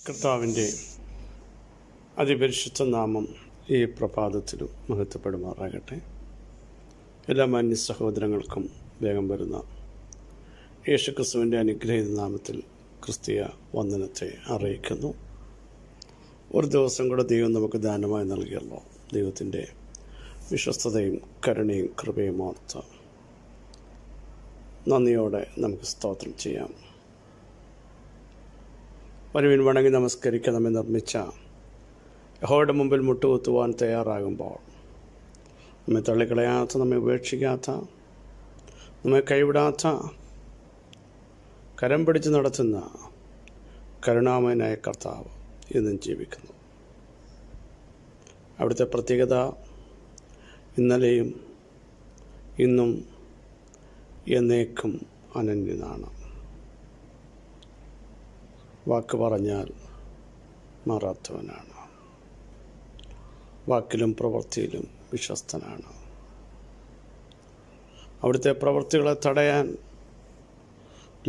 കർത്താവിൻ്റെ അതിപരിശുദ്ധ നാമം ഈ പ്രഭാതത്തിലും മഹത്വപ്പെടുമാറാകട്ടെ. എല്ലാ മാന്യ സഹോദരങ്ങൾക്കും വേഗം വരുന്ന യേശുക്രിസ്തുവിൻ്റെ അനുഗ്രഹീത നാമത്തിൽ ക്രിസ്തീയ വന്ദനത്തെ അറിയിക്കുന്നു. ഒരു ദിവസം കൂടെ ദൈവം നമുക്ക് ദാനമായി നൽകിയല്ലോ. ദൈവത്തിൻ്റെ വിശ്വസ്തതയും കരുണയും കൃപയും ഓർത്ത് നന്ദിയോടെ നമുക്ക് സ്തോത്രം ചെയ്യാം. വരുവിൻ വണങ്ങി നമസ്കരിക്കാൻ നമ്മെ നിർമ്മിച്ച യഹോവയുടെ മുമ്പിൽ മുട്ടുകുത്തുവാൻ തയ്യാറാകുമ്പോൾ നമ്മെ തള്ളിക്കളയാത്ത, നമ്മെ ഉപേക്ഷിക്കാത്ത, നമ്മെ കൈവിടാത്ത, കരം പിടിച്ച് നടത്തുന്ന കരുണാമയനായ കർത്താവ് ഇന്നും ജീവിക്കുന്നു. അവിടുത്തെ പ്രത്യേകത ഇന്നലെയും ഇന്നും എന്നേക്കും അനന്യനാണ്. വാക്ക് പറഞ്ഞാൽ മാറാത്തവനാണ്. വാക്കിലും പ്രവൃത്തിയിലും വിശ്വസ്തനാണ്. അവിടുത്തെ പ്രവൃത്തികളെ തടയാൻ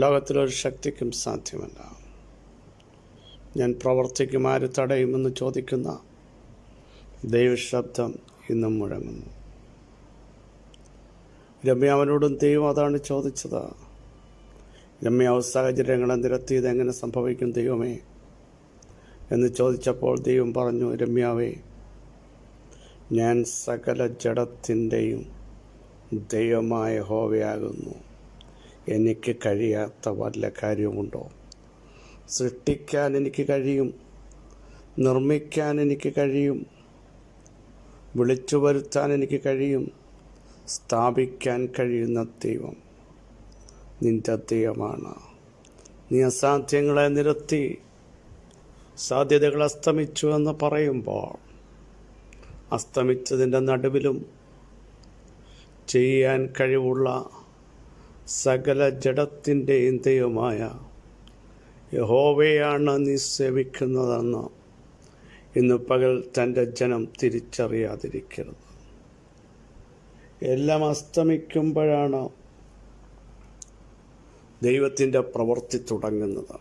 ലോകത്തിലൊരു ശക്തിക്കും സാധ്യമല്ല. ഞാൻ പ്രവർത്തിക്കും, ആര് തടയുമെന്ന് ചോദിക്കുന്ന ദൈവശബ്ദം ഇന്നും മുഴങ്ങുന്നു. രമ്യാവനോടും ദൈവം അതാണ് ചോദിച്ചത്. രമ്യാവ് സാഹചര്യങ്ങളെ നിരത്തിയത് എങ്ങനെ സംഭവിക്കും ദൈവമേ എന്ന് ചോദിച്ചപ്പോൾ ദൈവം പറഞ്ഞു, രമ്യാവേ, ഞാൻ സകല ജഡത്തിൻ്റെയും ദൈവമായ യഹോവയാകുന്നു. എനിക്ക് കഴിയാത്ത വല്ല കാര്യമുണ്ടോ? സൃഷ്ടിക്കാൻ എനിക്ക് കഴിയും, നിർമ്മിക്കാൻ എനിക്ക് കഴിയും, വിളിച്ചു വരുത്താൻ എനിക്ക് കഴിയും. സ്ഥാപിക്കാൻ കഴിയുന്ന ദൈവം നിന്റെ ദൈവമാണ്. നീ അസാധ്യങ്ങളെ നിരത്തി സാധ്യതകൾ അസ്തമിച്ചു എന്ന് പറയുമ്പോൾ അസ്തമിച്ചതിൻ്റെ നടുവിലും ചെയ്യാൻ കഴിവുള്ള സകല ജഡത്തിൻ്റെയും ദൈവമായ യഹോവയാണ് നീ സേവിക്കുന്നതെന്ന് ഇന്ന് പകൽ തൻ്റെ ജനം തിരിച്ചറിയാതിരിക്കരുത്. എല്ലാം അസ്തമിക്കുമ്പോഴാണ് ദൈവത്തിൻ്റെ പ്രവൃത്തി തുടങ്ങുന്നത്.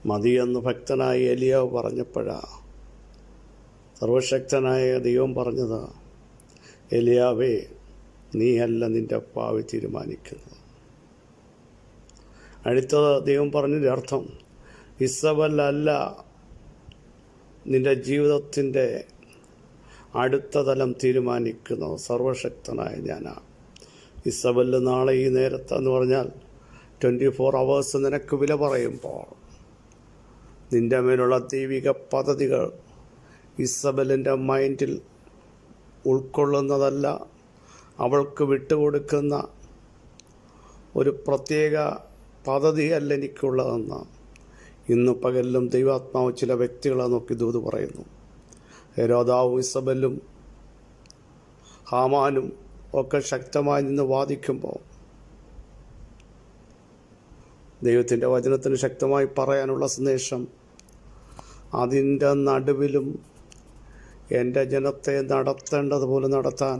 മതിയെന്ന് ഭക്തനായ എലിയാവ് പറഞ്ഞപ്പോഴാണ് സർവശക്തനായ ദൈവം പറഞ്ഞത്, എലിയാവേ, നീയല്ല നിൻ്റെ ഭാവി തീരുമാനിക്കുന്നത്. അടുത്തത് ദൈവം പറഞ്ഞതിൻ്റെ അർത്ഥം, ഇസബൽ അല്ല നിൻ്റെ ജീവിതത്തിൻ്റെ അടുത്ത തലം തീരുമാനിക്കുന്നത്, സർവശക്തനായ ഞാനാണ്. ഇസബല് നാളെ ഈ നേരത്തെന്ന് പറഞ്ഞാൽ 24 hours നിനക്ക് വില പറയുമ്പോൾ നിൻ്റെ മേലുള്ള ദൈവിക പദ്ധതികൾ ഇസബലിൻ്റെ മൈൻഡിൽ ഉൾക്കൊള്ളുന്നതല്ല, അവൾക്ക് വിട്ടുകൊടുക്കുന്ന ഒരു പ്രത്യേക പദ്ധതിയല്ല എനിക്കുള്ളതെന്ന് ഇന്ന് പകലിലും ദൈവാത്മാവ് ചില വ്യക്തികളെ നോക്കി ദൂത് പറയുന്നു. ഹെരോദാവും ഇസബലും ഹാമാനും ഒക്കെ ശക്തമായി നിന്ന് വാദിക്കുമ്പോൾ ദൈവത്തിൻ്റെ വചനത്തിന് ശക്തമായി പറയാനുള്ള സന്ദേശം, അതിൻ്റെ നടുവിലും എൻ്റെ ജനത്തെ നടത്തേണ്ടതുപോലെ നടത്താൻ,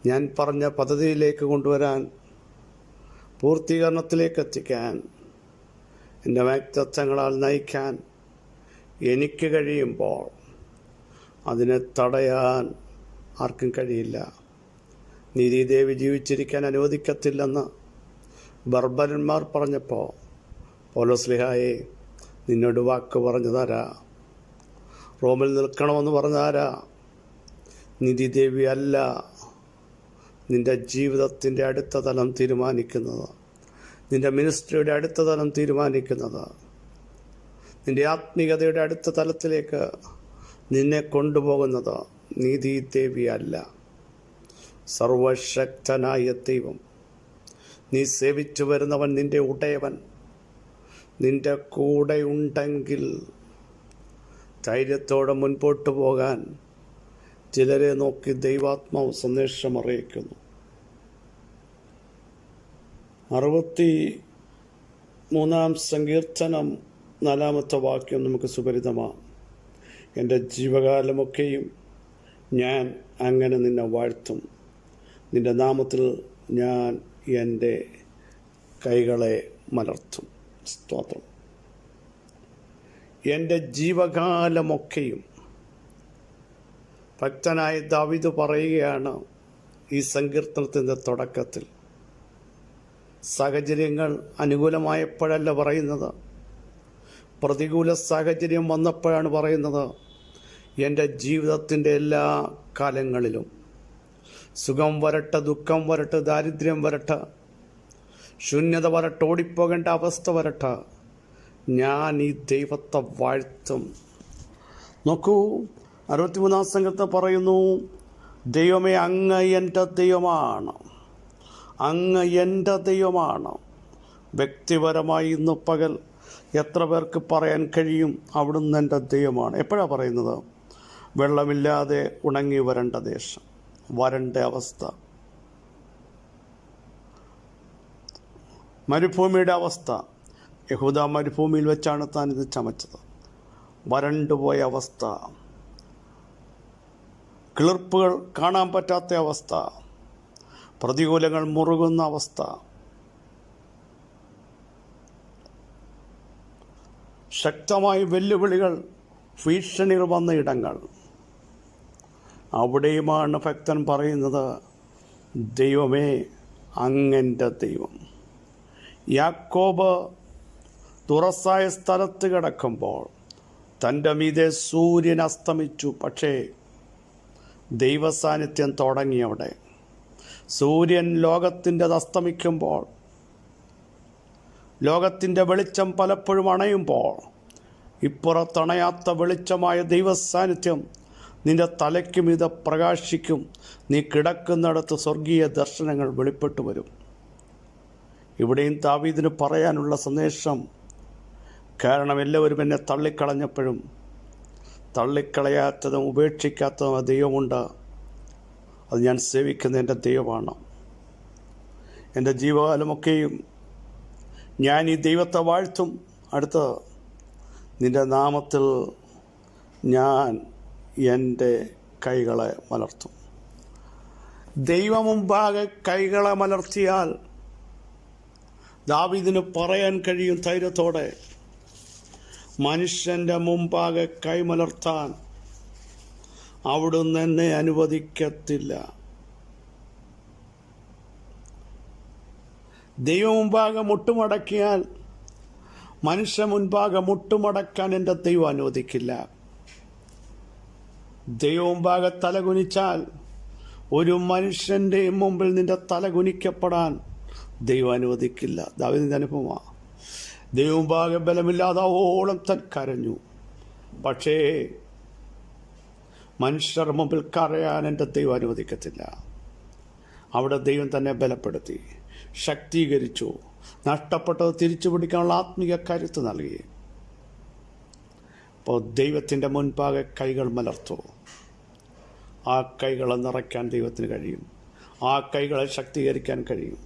ഞാൻ പറഞ്ഞ പദ്ധതിയിലേക്ക് കൊണ്ടുവരാൻ, പൂർത്തീകരണത്തിലേക്ക് എത്തിക്കാൻ, എൻ്റെ വ്യക്തിത്വങ്ങളാൽ നയിക്കാൻ എനിക്ക് കഴിയുമ്പോൾ അതിനെ തടയാൻ ആർക്കും കഴിയില്ല. നീതിദേവി ജീവിച്ചിരിക്കാൻ അനുവദിക്കത്തില്ലെന്ന് ബർബരന്മാർ പറഞ്ഞപ്പോൾ പൗലോസ്ലീഹായെ, നിന്നോട് വാക്ക് പറഞ്ഞതാരാ? റോമിൽ നിൽക്കണമെന്ന് പറഞ്ഞതാരാ? നീതിദേവി അല്ല നിൻ്റെ ജീവിതത്തിൻ്റെ അടുത്ത തലം തീരുമാനിക്കുന്നത്, നിൻ്റെ മിനിസ്ട്രിയുടെ അടുത്ത തലം തീരുമാനിക്കുന്നത്, നിൻ്റെ ആത്മീയതയുടെ അടുത്ത തലത്തിലേക്ക് നിന്നെ കൊണ്ടുപോകുന്നത് നീതിദേവി അല്ല, സർവശക്തനായ ദൈവം. നീ സേവിച്ചു വരുന്നവൻ, നിൻ്റെ ഉടയവൻ നിൻ്റെ കൂടെ ഉണ്ടെങ്കിൽ ധൈര്യത്തോടെ മുൻപോട്ട് പോകാൻ ചിലരെ നോക്കി ദൈവാത്മാവ് സന്ദേശം അറിയിക്കുന്നു. 63 സങ്കീർത്തനം 4 വാക്യം നമുക്ക് സുപരിതമാണ്. എൻ്റെ ജീവകാലമൊക്കെയും ഞാൻ അങ്ങനെ നിന്നെ വാഴ്ത്തും, നിൻ്റെ നാമത്തിൽ ഞാൻ എൻ്റെ കൈകളെ മലർത്തും. സ്തോത്രം. എൻ്റെ ജീവകാലമൊക്കെയും. ഭക്തനായ ദാവീദ് പറയുകയാണ് ഈ സങ്കീർത്തനത്തിൻ്റെ തുടക്കത്തിൽ, സാഹചര്യങ്ങൾ അനുകൂലമായപ്പോഴല്ല പറയുന്നത്, പ്രതികൂല സാഹചര്യം വന്നപ്പോഴാണ് പറയുന്നത്. എൻ്റെ ജീവിതത്തിൻ്റെ എല്ലാ കാലങ്ങളിലും സുഖം വരട്ടെ, ദുഃഖം വരട്ടെ, ദാരിദ്ര്യം വരട്ടെ, ശൂന്യത വരട്ടെ, ഓടിപ്പോകേണ്ട അവസ്ഥ വരട്ടെ, ഞാൻ ഈ ദൈവത്തെ വാഴ്ത്തും. നോക്കൂ, 63-ാം സംഘത്തെ പറയുന്നു, ദൈവമേ അങ്ങ് എൻ്റെ ദൈവമാണ്, അങ്ങ് എൻ്റെ ദൈവമാണ്. വ്യക്തിപരമായി ഇന്ന് പകൽ എത്ര പേർക്ക് പറയാൻ കഴിയും അവിടുന്ന് എൻ്റെ ദൈവമാണ്? എപ്പോഴാണ് പറയുന്നത്? വെള്ളമില്ലാതെ ഉണങ്ങി വരണ്ട ദേശം, വരണ്ട അവസ്ഥ, മരുഭൂമിയുടെ അവസ്ഥ. യഹൂദ മരുഭൂമിയിൽ വെച്ചാണ് താൻ ഇത് ചമച്ചത്. വരണ്ടുപോയ അവസ്ഥ, കിളിർപ്പുകൾ കാണാൻ പറ്റാത്ത അവസ്ഥ, പ്രതികൂലങ്ങൾ മുറുകുന്ന അവസ്ഥ, ശക്തമായ വെല്ലുവിളികൾ, ഭീഷണികൾ വന്ന ഇടങ്ങൾ. അവിടെയുമാണ് ഭക്തൻ പറയുന്നത്, ദൈവമേ അങ്ങൻ്റെ ദൈവം. യാക്കോബ് തുറസായ സ്ഥലത്ത് കിടക്കുമ്പോൾ തൻ്റെ മീതെ സൂര്യൻ അസ്തമിച്ചു. പക്ഷേ ദൈവസാന്നിധ്യം തുടങ്ങിയവിടെ. സൂര്യൻ ലോകത്തിൻ്റെത് അസ്തമിക്കുമ്പോൾ, ലോകത്തിൻ്റെ വെളിച്ചം പലപ്പോഴും അണയുമ്പോൾ, ഇപ്പുറത്തണയാത്ത വെളിച്ചമായ ദൈവസാന്നിധ്യം നിന്റെ തലയ്ക്ക് മീതെ പ്രകാശിക്കും. നീ കിടക്കുന്നിടത്ത് സ്വർഗീയ ദർശനങ്ങൾ വെളിപ്പെട്ടു വരും. ഇവിടെയും ദാവീദിന് പറയാനുള്ള സന്ദേശം, കാരണം എല്ലാവരും എന്നെ തള്ളിക്കളഞ്ഞപ്പോഴും തള്ളിക്കളയാത്തതും ഉപേക്ഷിക്കാത്തതും ആ ദൈവമുണ്ട്. അത് ഞാൻ സേവിക്കുന്ന എൻ്റെ ദൈവമാണ്. എൻ്റെ ജീവകാലമൊക്കെയും ഞാൻ ഈ ദൈവത്തെ വാഴ്ത്തും. അടുത്ത, നിൻ്റെ നാമത്തിൽ ഞാൻ എൻ്റെ കൈകളെ മലർത്തും. ദൈവമുമ്പാകെ കൈകളെ മലർത്തിയാൽ ദാവീദിന് പറയാൻ കഴിയും ധൈര്യത്തോടെ, മനുഷ്യൻ്റെ മുമ്പാകെ കൈമലർത്താൻ അവിടുന്ന് എന്നെ അനുവദിക്കത്തില്ല. ദൈവം മുമ്പാകെ മുട്ടുമടക്കിയാൽ മനുഷ്യ മുൻപാകെ മുട്ടുമടക്കാൻ എൻ്റെ ദൈവം അനുവദിക്കില്ല. ദൈവം മുമ്പാകെ തലകുനിച്ചാൽ ഒരു മനുഷ്യൻ്റെയും മുമ്പിൽ നിന്റെ തലകുനിക്കപ്പെടാൻ ദൈവം അനുവദിക്കില്ല. ദാവീദിന്റെ അനുഭവമാണ്. ദൈവം മുമ്പാകെ ബലമില്ലാതാവോളം താൻ കരഞ്ഞു. പക്ഷേ മനുഷ്യർ മുമ്പിൽ കരയാൻ എൻ്റെ ദൈവം അനുവദിക്കത്തില്ല. അവിടെ ദൈവം തന്നെ ബലപ്പെടുത്തി, ശക്തീകരിച്ചു, നഷ്ടപ്പെട്ടത് തിരിച്ചു പിടിക്കാനുള്ള ആത്മീയ കരുത്ത് നൽകി. അപ്പോൾ ദൈവത്തിൻ്റെ മുൻപാകെ കൈകൾ മലർത്തു. ആ കൈകളെ നിറയ്ക്കാൻ ദൈവത്തിന് കഴിയും. ആ കൈകളെ ശക്തീകരിക്കാൻ കഴിയും.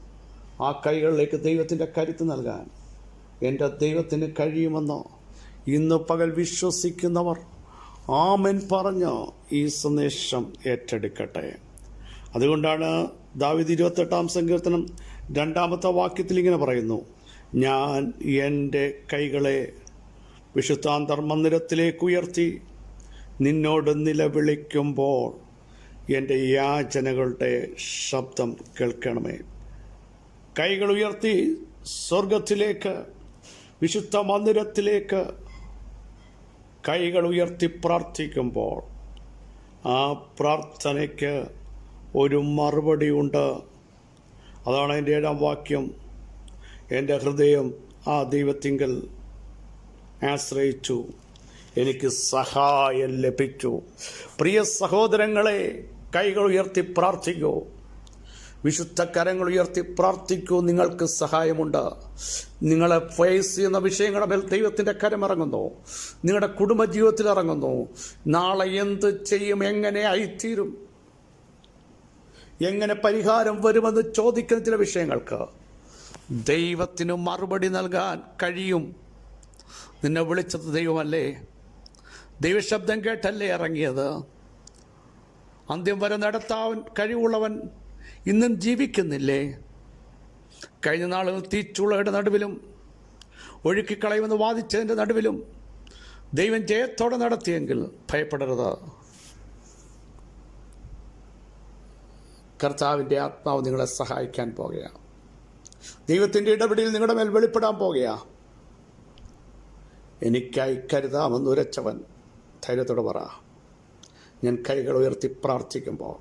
ആ കൈകളിലേക്ക് ദൈവത്തിൻ്റെ കരുത്ത് നൽകാൻ എൻ്റെ ദൈവത്തിന് കഴിയുമെന്നോ ഇന്ന് പകൽ വിശ്വസിക്കുന്നവർ ആമേൻ പറഞ്ഞ് ഈ സന്ദേശം ഏറ്റെടുക്കട്ടെ. അതുകൊണ്ടാണ് ദാവീദ് 28-ാം സങ്കീർത്തനം 2-ാമത്തെ വാക്യത്തിൽ ഇങ്ങനെ പറയുന്നു, ഞാൻ എൻ്റെ കൈകളെ വിശുദ്ധാന്തർമന്ദിരത്തിലേക്ക് ഉയർത്തി നിന്നോട് നിലവിളിക്കുമ്പോൾ എൻ്റെ യാചനകളുടെ ശബ്ദം കേൾക്കണമേ. കൈകൾ ഉയർത്തി സ്വർഗത്തിലേക്ക്, വിശുദ്ധ മന്ദിരത്തിലേക്ക് കൈകൾ ഉയർത്തി പ്രാർത്ഥിക്കുമ്പോൾ ആ പ്രാർത്ഥനയ്ക്ക് ഒരു മറുപടി ഉണ്ട്. അതാണ് എൻ്റെ 7-ാം വാക്യം. എൻ്റെ ഹൃദയം ആ ദൈവത്തിങ്കൽ ആശ്രയിച്ചു, എനിക്ക് സഹായം ലഭിച്ചു. പ്രിയ സഹോദരങ്ങളെ, കൈകൾ ഉയർത്തി പ്രാർത്ഥിക്കൂ, വിശുദ്ധ കരങ്ങൾ ഉയർത്തി പ്രാർത്ഥിക്കൂ. നിങ്ങൾക്ക് സഹായമുണ്ട്. നിങ്ങളെ ഫേസ് ചെയ്യുന്ന വിഷയങ്ങളുടെ മേൽ ദൈവത്തിൻ്റെ കരമിറങ്ങുന്നു. നിങ്ങളുടെ കുടുംബജീവിതത്തിൽ ഇറങ്ങുന്നു. നാളെ എന്ത് ചെയ്യും, എങ്ങനെ ആയിത്തീരും, എങ്ങനെ പരിഹാരം വരുമെന്ന് ചോദിക്കുന്ന ചില വിഷയങ്ങൾക്ക് ദൈവത്തിന് മറുപടി നൽകാൻ കഴിയും. നിന്നെ വിളിച്ചത് ദൈവമല്ലേ? ദൈവശബ്ദം കേട്ടല്ലേ ഇറങ്ങിയത്? അന്ത്യം വരെ നടത്താൻ കഴിവുള്ളവൻ ഇന്നും ജീവിക്കുന്നില്ലേ? കഴിഞ്ഞ നാളുകൾ തീച്ചുളയുടെ നടുവിലും ഒഴുക്കിക്കളയുമെന്ന് വാദിച്ചതിൻ്റെ നടുവിലും ദൈവം ജയത്തോടെ നടത്തിയെങ്കിൽ ഭയപ്പെടരുത്. കർത്താവിൻ്റെ ആത്മാവ് നിങ്ങളെ സഹായിക്കാൻ പോകുകയാണ്. ദൈവത്തിൻ്റെ ഇടപെടൽ നിങ്ങളുടെ മേൽ വെളിപ്പെടാൻ പോകുകയാണ്. എനിക്കായി കരുതാമെന്ന് ഉരച്ചവൻ ധൈര്യത്തോടെ പറ. ഞാൻ കൈകൾ ഉയർത്തി പ്രാർത്ഥിക്കുമ്പോൾ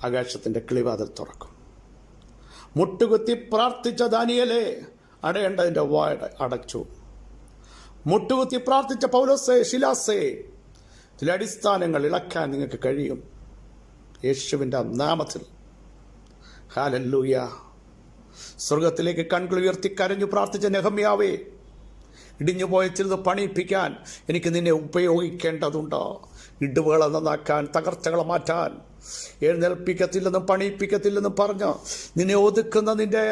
ആകാശത്തിൻ്റെ കിളിവാതിൽ തുറക്കും. മുട്ടുകുത്തി പ്രാർത്ഥിച്ച ദാനിയേലേ, അടയേണ്ടതിൻ്റെ വായ അടച്ചു. മുട്ടുകുത്തി പ്രാർത്ഥിച്ച പൗലോസേ, ശിലാസേ, ചില അടിസ്ഥാനങ്ങൾ ഇളക്കാൻ നിങ്ങൾക്ക് കഴിയും യേശുവിൻ്റെ നാമത്തിൽ. ഹല്ലേലൂയ. സ്വർഗത്തിലേക്ക് കൺകൾ ഉയർത്തി കരഞ്ഞു പ്രാർത്ഥിച്ച നെഹമ്യാവേ, ഇടിഞ്ഞു പോയ ചിലത് പണിയിപ്പിക്കാൻ എനിക്ക് നിന്നെ ഉപയോഗിക്കേണ്ടതുണ്ട്. ഇടുവുകളെ നന്നാക്കാൻ, തകർച്ചകളെ മാറ്റാൻ, എഴുന്നേൽപ്പിക്കത്തില്ലെന്നും പണിയിപ്പിക്കത്തില്ലെന്നും പറഞ്ഞ് നിന്നെ ഒതുക്കുന്ന, നിന്റെ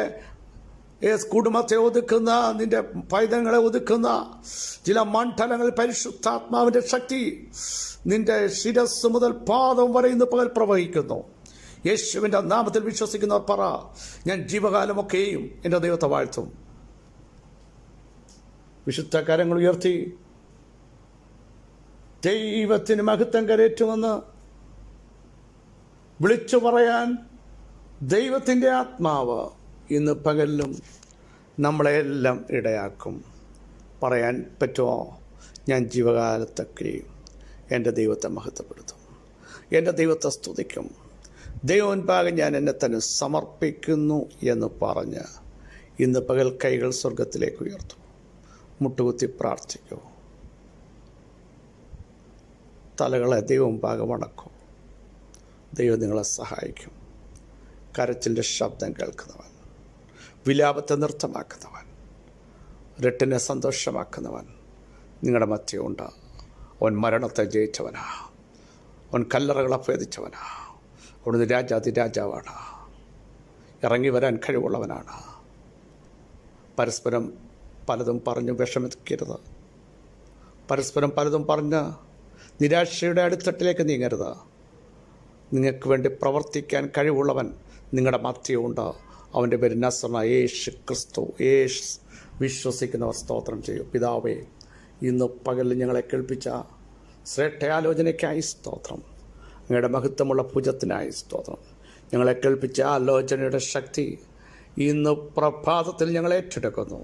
കുടുംബത്തെ ഒതുക്കുന്ന, നിന്റെ പൈതങ്ങളെ ഒതുക്കുന്ന ചില മണ്ഡലങ്ങളിൽ പരിശുദ്ധാത്മാവിൻ്റെ ശക്തി നിന്റെ ശിരസ് മുതൽ പാദം വരെ ഇന്ന് പകൽ പ്രവഹിക്കുന്നു. യേശുവിൻ്റെ നാമത്തിൽ വിശ്വസിക്കുന്നവർ പറ, ഞാൻ ജീവകാലമൊക്കെയും എൻ്റെ ദൈവത്തെ വാഴ്ത്തും. വിശുദ്ധ കരങ്ങൾ ഉയർത്തി ദൈവത്തിന് മഹത്വം കരേറ്റുമെന്ന് വിളിച്ചു പറയാൻ ദൈവത്തിൻ്റെ ആത്മാവ് ഇന്ന് പകലിലും നമ്മളെല്ലാം ഇടയാക്കും. പറയാൻ പറ്റുമോ? ഞാൻ ജീവകാലത്തൊക്കെയും എൻ്റെ ദൈവത്തെ മഹത്വപ്പെടുത്തും, എൻ്റെ ദൈവത്തെ സ്തുതിക്കും, ദൈവമുൻപാകെ ഞാൻ എന്നെ തന്നെ സമർപ്പിക്കുന്നു എന്ന് പറഞ്ഞ് ഇന്ന് പകൽ കൈകൾ സ്വർഗത്തിലേക്ക് ഉയർത്തും. മുട്ടുകുത്തി പ്രാർത്ഥിക്കൂ. തലകളെ ദൈവമുൻപാകെ വണക്കും. ദൈവം നിങ്ങളെ സഹായിക്കും. കരച്ചിലിൻ്റെ ശബ്ദം കേൾക്കുന്നവൻ, വിലാപത്തെ നൃത്തമാക്കുന്നവൻ, രട്ടിനെ സന്തോഷമാക്കുന്നവൻ നിങ്ങളുടെ മധ്യമുണ്ട്. അവൻ മരണത്തെ ജയിച്ചവനാ. അവൻ കല്ലറകളെ ഭേദിച്ചവനാ. അവിടുന്ന് രാജാതിരാജാവാണ്. ഇറങ്ങി വരാൻ കഴിവുള്ളവനാണ്. പരസ്പരം പലതും പറഞ്ഞ് വിഷമിക്കരുത്. പരസ്പരം പലതും പറഞ്ഞ് നിരാശയുടെ അടിത്തട്ടിലേക്ക് നീങ്ങരുത്. നിങ്ങൾക്ക് വേണ്ടി പ്രവർത്തിക്കാൻ കഴിവുള്ളവൻ നിങ്ങളുടെ മധ്യമുണ്ട്. അവൻ്റെ പേര് നസറനായ യേശു ക്രിസ്തു. വിശ്വസിക്കുന്നവർ സ്തോത്രം ചെയ്യും. പിതാവേ, ഇന്ന് പകലിൽ ഞങ്ങളെ കേൾപ്പിച്ച ശ്രേഷ്ഠയാലോചനയ്ക്കായി സ്തോത്രം. അങ്ങയുടെ മഹത്വമുള്ള ഭുജത്തിനായി സ്തോത്രം. ഞങ്ങളെ കേൾപ്പിച്ച ആലോചനയുടെ ശക്തി ഇന്ന് പ്രഭാതത്തിൽ ഞങ്ങൾ ഏറ്റെടുക്കുന്നു.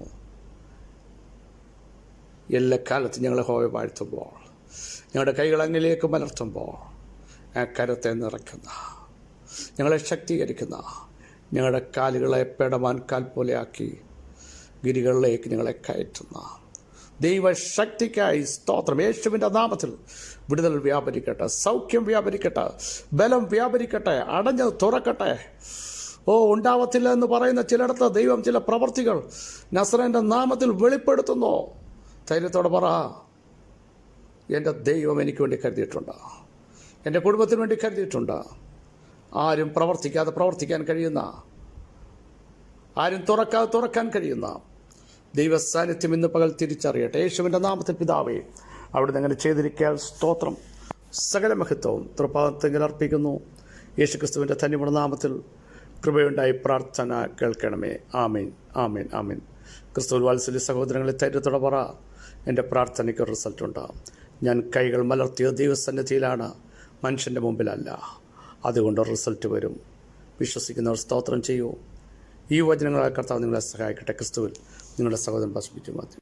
എല്ലാ കാലത്തും ഞങ്ങളെ ഹോവ വാഴ്ത്തുമ്പോൾ, ഞങ്ങളുടെ കൈകൾ അങ്ങിലേക്ക് മലർത്തുമ്പോൾ ആ കരത്തെ നിറയ്ക്കുന്ന, ഞങ്ങളെ ശക്തീകരിക്കുന്ന, ഞങ്ങളുടെ കാലുകളെ പെടമാൻ കാൽ പോലെയാക്കി ഗിരികളിലേക്ക് ഞങ്ങളെ കയറ്റുന്ന ദൈവശക്തിക്കായി സ്തോത്രം. യേശുവിൻ്റെ നാമത്തിൽ വിടുതൽ വ്യാപരിക്കട്ടെ, സൗഖ്യം വ്യാപരിക്കട്ടെ, ബലം വ്യാപരിക്കട്ടെ, അടഞ്ഞത് തുറക്കട്ടെ. ഉണ്ടാവത്തില്ല എന്ന് പറയുന്ന ചിലയിടത്ത് ദൈവം ചില പ്രവർത്തികൾ നസറേൻ്റെ നാമത്തിൽ വെളിപ്പെടുത്തുന്നു. ധൈര്യത്തോടെ പറ, എൻ്റെ ദൈവം എനിക്ക് വേണ്ടി കരുതിയിട്ടുണ്ട്, എൻ്റെ കുടുംബത്തിന് വേണ്ടി കരുതിയിട്ടുണ്ട്. ആരും പ്രവർത്തിക്കാതെ പ്രവർത്തിക്കാൻ കഴിയുന്ന, ആരും തുറക്കാതെ തുറക്കാൻ കഴിയുന്ന ദൈവ സാന്നിധ്യം ഇന്ന് പകൽ തിരിച്ചറിയട്ടെ. യേശുവിൻ്റെ നാമത്തിൽ പിതാവേ, അവിടുന്ന് അങ്ങനെ ചെയ്തിരിക്കാൻ സ്തോത്രം. സകല മഹത്വവും തൃപ്പാദത്തിൽ അർപ്പിക്കുന്നു. യേശുക്രിസ്തുവിൻ്റെ ധന്യമുള്ള നാമത്തിൽ കൃപയുണ്ടായി പ്രാർത്ഥന കേൾക്കണമേ. ആമേൻ, ആമേൻ, ആമേൻ. ക്രിസ്തുവിൽ വാത്സല്യ സഹോദരങ്ങളെ ധൈര്യത്തോടെ പറ, എൻ്റെ പ്രാർത്ഥനയ്ക്ക് റിസൾട്ട് ഉണ്ടാകും. ഞാൻ കൈകൾ മലർത്തിയ ദൈവസന്നിധിയിലാണ്, മനുഷ്യൻ്റെ മുമ്പിലല്ല. അതുകൊണ്ട് റിസൾട്ട് വരും. വിശ്വസിക്കുന്നവർ സ്തോത്രം ചെയ്യൂ. ഈ വചനങ്ങളാൽ കർത്താവ് നിങ്ങളെ സഹായിക്കട്ടെ. ക്രിസ്തുവിൽ നിങ്ങളുടെ സഹോദരൻ പാസ്റ്റർ ബിജു മാത്യു.